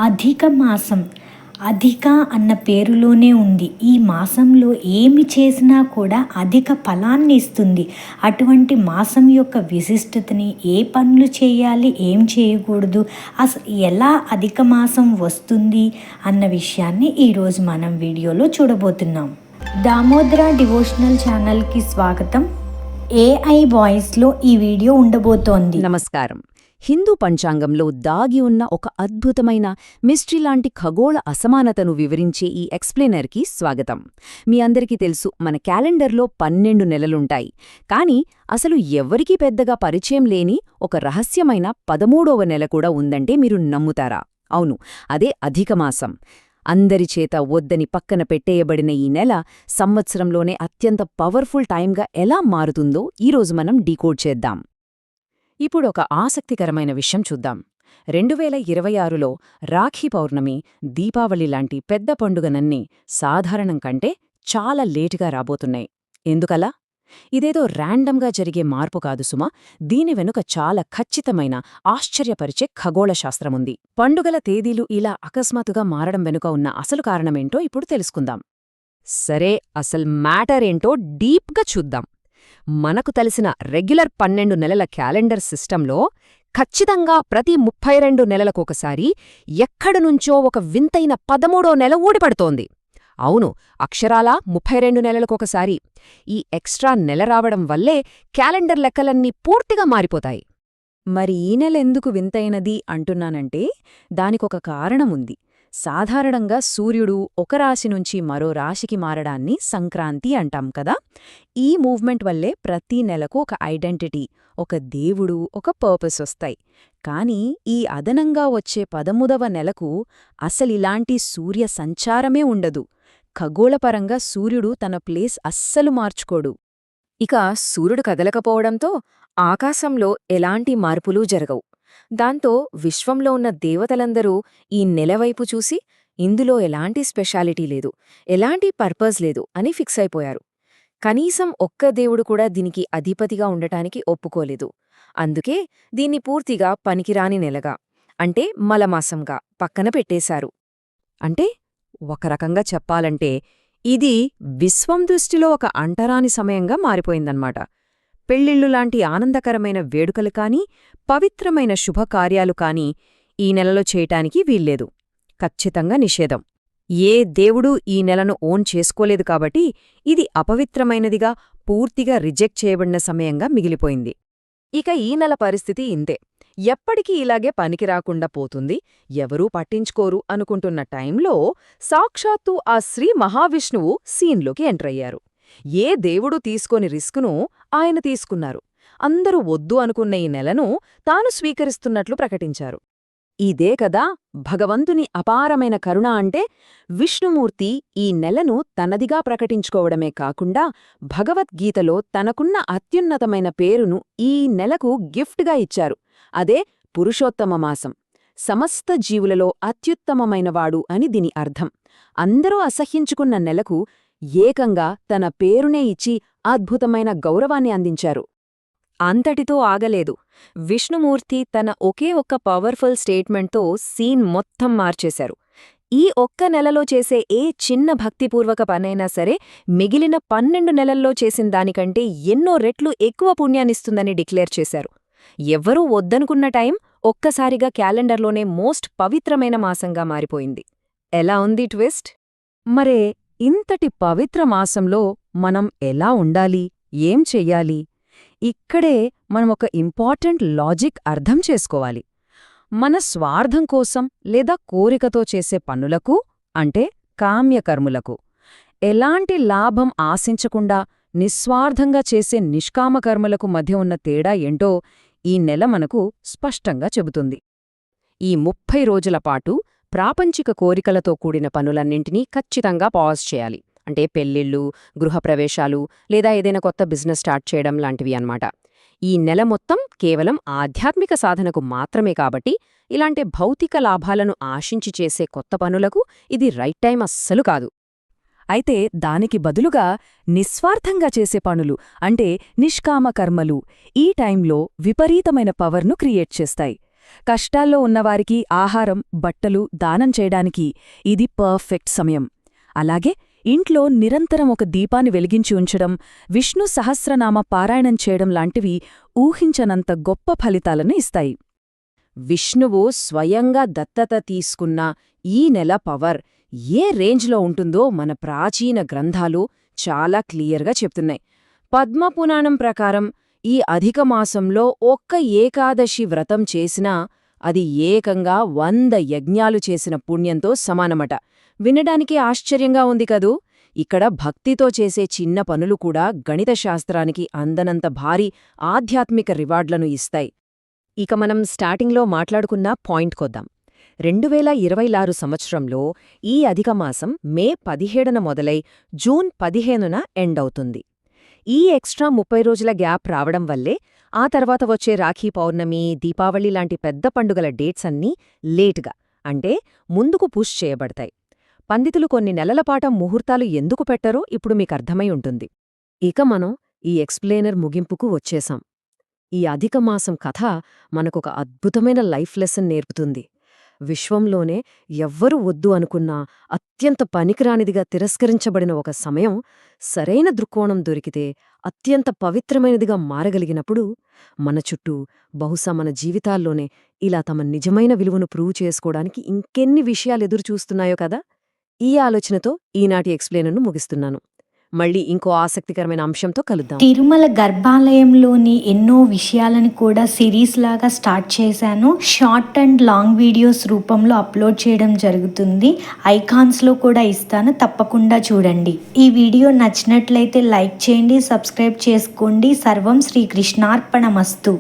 అధిక మాసం. అధిక అన్న పేరులోనే ఉంది. ఈ మాసంలో ఏమి చేసినా కూడా అధిక ఫలాన్ని ఇస్తుంది. అటువంటి మాసం యొక్క విశిష్టతని, ఏ పనులు చేయాలి, ఏం చేయకూడదు, ఎలా అధిక మాసం వస్తుంది అన్న విషయాన్ని ఈరోజు మనం వీడియోలో చూడబోతున్నాం. దామోదర డివోషనల్ ఛానల్కి స్వాగతం. ఏఐ వాయిస్లో ఈ వీడియో ఉండబోతోంది. నమస్కారం. హిందూ పంచాంగంలో దాగి ఉన్న ఒక అద్భుతమైన మిస్టరీ లాంటి ఖగోళ అసమానతను వివరించే ఈ ఎక్స్ప్లెయినర్కి స్వాగతం. మీ అందరికీ తెలుసు, మన క్యాలెండర్లో 12 నెలలుంటాయి. కానీ అసలు ఎవ్వరికీ పెద్దగా పరిచయం లేని ఒక రహస్యమైన 13వ నెల కూడా ఉందంటే మీరు నమ్ముతారా? అవును, అదే అధికమాసం. అందరిచేత వద్దని పక్కన పెట్టేయబడిన ఈ నెల సంవత్సరంలోనే అత్యంత పవర్ఫుల్ టైంగా ఎలా మారుతుందో ఈరోజు మనం డీకోడ్ చేద్దాం. ఇప్పుడొక ఆసక్తికరమైన విషయం చూద్దాం. 2026లో రాఖీ పౌర్ణమి, దీపావళి లాంటి పెద్ద పండుగనన్నీ సాధారణం కంటే చాలా లేటుగా రాబోతున్నాయి. ఎందుకలా? ఇదేదో ర్యాండమ్గా జరిగే మార్పు కాదు సుమా. దీని వెనుక చాలా ఖచ్చితమైన, ఆశ్చర్యపరిచే ఖగోళశాస్త్రముంది. పండుగల తేదీలు ఇలా అకస్మాత్తుగా మారడం వెనుక ఉన్న అసలు కారణమేంటో ఇప్పుడు తెలుసుకుందాం. సరే, అసలు మ్యాటర్ ఏంటో డీప్గా చూద్దాం. మనకు తెలిసిన రెగ్యులర్ 12 నెలల క్యాలెండర్ సిస్టంలో ఖచ్చితంగా ప్రతి 32 నెలలకొకసారి ఎక్కడనుంచో ఒక వింతైన 13వ నెల ఊడిపడుతోంది. అవును, అక్షరాలా 32 నెలలకొకసారి. ఈ ఎక్స్ట్రా నెల రావడం వల్లే క్యాలెండర్ లెక్కలన్నీ పూర్తిగా మారిపోతాయి. మరి ఈ నెలెందుకు వింతైనది అంటున్నానంటే దానికొక కారణముంది. సాధారణంగా సూర్యుడు ఒక రాశి నుంచి మరో రాశికి మారడాన్ని సంక్రాంతి అంటాం కదా. ఈ మూవ్మెంట్ వల్లే ప్రతి నెలకు ఒక ఐడెంటిటీ, ఒక దేవుడు, ఒక పర్పస్ వస్తాయి. కానీ ఈ అదనంగా వచ్చే 13వ నెలకు అసలిలాంటి సూర్య సంచారమే ఉండదు. ఖగోళపరంగా సూర్యుడు తన ప్లేస్ అస్సలు మార్చుకోడు. ఇక సూర్యుడు కదలకపోవడంతో ఆకాశంలో ఎలాంటి మార్పులూ జరగవు. దాంతో విశ్వంలో ఉన్న దేవతలందరూ ఈ నెలవైపు చూసి ఇందులో ఎలాంటి స్పెషాలిటీ లేదు, ఎలాంటి పర్పస్ లేదు అని ఫిక్స్ అయిపోయారు. కనీసం ఒక్క దేవుడు కూడా దీనికి అధిపతిగా ఉండటానికి ఒప్పుకోలేదు. అందుకే దీన్ని పూర్తిగా పనికిరాని నెలగా, అంటే మలమాసంగా పక్కన పెట్టేశారు. అంటే ఒక రకంగా చెప్పాలంటే ఇది విశ్వం దృష్టిలో ఒక అంటరాని సమయంగా మారిపోయిందన్నమాట. పెళ్ళిళ్ళు లాంటి ఆనందకరమైన వేడుకలు కానీ, పవిత్రమైన శుభకార్యాలు కానీ ఈ నెలలో చేయటానికి వీల్లేదు. ఖచ్చితంగా నిషేధం. ఏ దేవుడూ ఈ నెలను ఓన్ చేసుకోలేదు కాబట్టి ఇది అపవిత్రమైనదిగా, పూర్తిగా రిజెక్ట్ చేయబడిన సమయంగా మిగిలిపోయింది. ఇక ఈ నెల పరిస్థితి ఇంతే. ఎప్పటికీ ఇలాగే పనికిరాకుండా పోతుంది, ఎవరూ పట్టించుకోరు అనుకుంటున్న టైంలో సాక్షాత్తు ఆ శ్రీ మహావిష్ణువు సీన్లోకి ఎంటరయ్యారు. ఏ దేవుడు తీసుకోని రిస్కును ఆయన తీసుకున్నారు. అందరూ వద్దు అనుకున్న ఈ నెలను తాను స్వీకరిస్తున్నట్లు ప్రకటించారు. ఇదే కదా భగవంతుని అపారమైన కరుణ అంటే. విష్ణుమూర్తి ఈ నెలను తనదిగా ప్రకటించుకోవడమే కాకుండా భగవద్గీతలో తనకున్న అత్యున్నతమైన పేరును ఈ నెలకు గిఫ్ట్గా ఇచ్చారు. అదే పురుషోత్తమ మాసం. సమస్త జీవులలో అత్యుత్తమమైనవాడు అని దీని అర్థం. అందరూ అసహ్యించుకున్న నెలకు ఏకంగా తన పేరునే ఇచ్చి అద్భుతమైన గౌరవాన్ని అందించారు. అంతటితో ఆగలేదు. విష్ణుమూర్తి తన ఒకే ఒక్క పవర్ఫుల్ స్టేట్మెంట్తో సీన్ మొత్తం మార్చేశారు. ఈ ఒక్క నెలలో చేసే ఏ చిన్న భక్తిపూర్వక పనైనా సరే మిగిలిన 12 నెలల్లో చేసిన దానికంటే ఎన్నో రెట్లు ఎక్కువ పుణ్యాన్నిస్తుందని డిక్లేర్ చేశారు. ఎవ్వరూ వద్దనుకున్న టైం ఒక్కసారిగా క్యాలెండర్లోనే మోస్ట్ పవిత్రమైన మాసంగా మారిపోయింది. ఎలా ఉంది ట్విస్ట్? మరే ఇంతటి పవిత్ర మాసంలో మనం ఎలా ఉండాలి, ఏం చెయ్యాలి? ఇక్కడే మనం ఒక ఇంపార్టెంట్ లాజిక్ అర్థం చేసుకోవాలి. మన స్వార్థం కోసం లేదా కోరికతో చేసే పనులకు, అంటే కామ్యకర్ములకు, ఎలాంటి లాభం ఆశించకుండా నిస్వార్థంగా చేసే నిష్కామకర్మలకు మధ్య ఉన్న తేడా ఏంటో ఈ నెల మనకు స్పష్టంగా చెబుతుంది. ఈ 30 రోజుల పాటు ప్రాపంచిక కోరికలతో కూడిన పనులన్నింటినీ ఖచ్చితంగా పాజ్ చేయాలి. అంటే పెళ్ళిళ్ళు, గృహప్రవేశాలు లేదా ఏదైనా కొత్త బిజినెస్ స్టార్ట్ చేయడం లాంటివి అన్నమాట. ఈ నెల మొత్తం కేవలం ఆధ్యాత్మిక సాధనకు మాత్రమే కాబట్టి ఇలాంటి భౌతిక లాభాలను ఆశించి చేసే కొత్త పనులకు ఇది రైట్ టైం అస్సలు కాదు. అయితే దానికి బదులుగా నిస్వార్థంగా చేసే పనులు, అంటే నిష్కామ కర్మలు ఈ టైంలో విపరీతమైన పవర్ను క్రియేట్ చేస్తాయి. కష్టాల్లో ఉన్నవారికి ఆహారం, బట్టలు దానం చేయడానికి ఇది పర్ఫెక్ట్ సమయం. అలాగే ఇంట్లో నిరంతరం ఒక దీపాన్ని వెలిగించి ఉంచడం, విష్ణు సహస్రనామ పారాయణం చేయడం లాంటివి ఊహించనంత గొప్ప ఫలితాలను ఇస్తాయి. విష్ణువు స్వయంగా దత్తత తీసుకున్న ఈ నెల పవర్ ఏ రేంజ్లో ఉంటుందో మన ప్రాచీన గ్రంథాలు చాలా క్లియర్గా చెప్తున్నాయి. పద్మపురాణం ప్రకారం ఈ అధిక మాసంలో ఒక్క ఏకాదశి వ్రతం చేసినా అది ఏకంగా 100 యజ్ఞాలు చేసిన పుణ్యంతో సమానమట. వినడానికి ఆశ్చర్యంగా ఉంది కదూ. ఇక్కడ భక్తితో చేసే చిన్న పనులు కూడా గణిత శాస్త్రానికి అందనంత భారీ ఆధ్యాత్మిక రివార్డ్లను ఇస్తాయి. ఇక మనం స్టార్టింగ్లో మాట్లాడుకున్న పాయింట్కొద్దాం. 2026 సంవత్సరంలో ఈ అధిక మాసం మే 17న మొదలై జూన్ 15న ఎండ్ అవుతుంది. ఈ ఎక్స్ట్రా 30 రోజుల గ్యాప్ రావడం వల్లే ఆ తర్వాత వచ్చే రాఖీ పౌర్ణమి, దీపావళి లాంటి పెద్ద పండుగల డేట్స్ అన్నీ లేటుగా, అంటే ముందుకు పుష్ చేయబడతాయి. పండితులు కొన్ని నెలలపాట ముహూర్తాలు ఎందుకు పెట్టరో ఇప్పుడు మీకర్థమై ఉంటుంది. ఇక మనం ఈ ఎక్స్ప్లెయినర్ ముగింపుకు వచ్చేశాం. ఈ అధిక మాసం కథ మనకొక అద్భుతమైన లైఫ్ లెసన్ నేర్పుతుంది. విశ్వంలోనే ఎవ్వరూ వద్దు అనుకున్నా అత్యంత పనికిరానిదిగా తిరస్కరించబడిన ఒక సమయం సరైన దృక్కోణం దొరికితే అత్యంత పవిత్రమైనదిగా మారగలిగినప్పుడు మన చుట్టూ బహుశా మన జీవితాల్లోనే ఇలా తమ నిజమైన విలువను ప్రూవ్ చేసుకోవడానికి ఇంకెన్ని విషయాలు ఎదురుచూస్తున్నాయో కదా. ఈ ఆలోచనతో ఈనాటి ఎక్స్ప్లెయినర్ను ముగిస్తున్నాను. మళ్ళీ ఇంకో ఆసక్తికరమైన అంశంతో కలుద్దాం. తిరుమల గర్భాలయంలోని ఎన్నో విషయాలను కూడా సిరీస్ లాగా స్టార్ట్ చేశాను. షార్ట్ అండ్ లాంగ్ వీడియోస్ రూపంలో అప్లోడ్ చేయడం జరుగుతుంది. ఐకాన్స్లో కూడా ఇస్తాను, తప్పకుండా చూడండి. ఈ వీడియో నచ్చినట్లయితే లైక్ చేయండి, సబ్స్క్రైబ్ చేసుకోండి. సర్వం శ్రీకృష్ణార్పణమస్తు.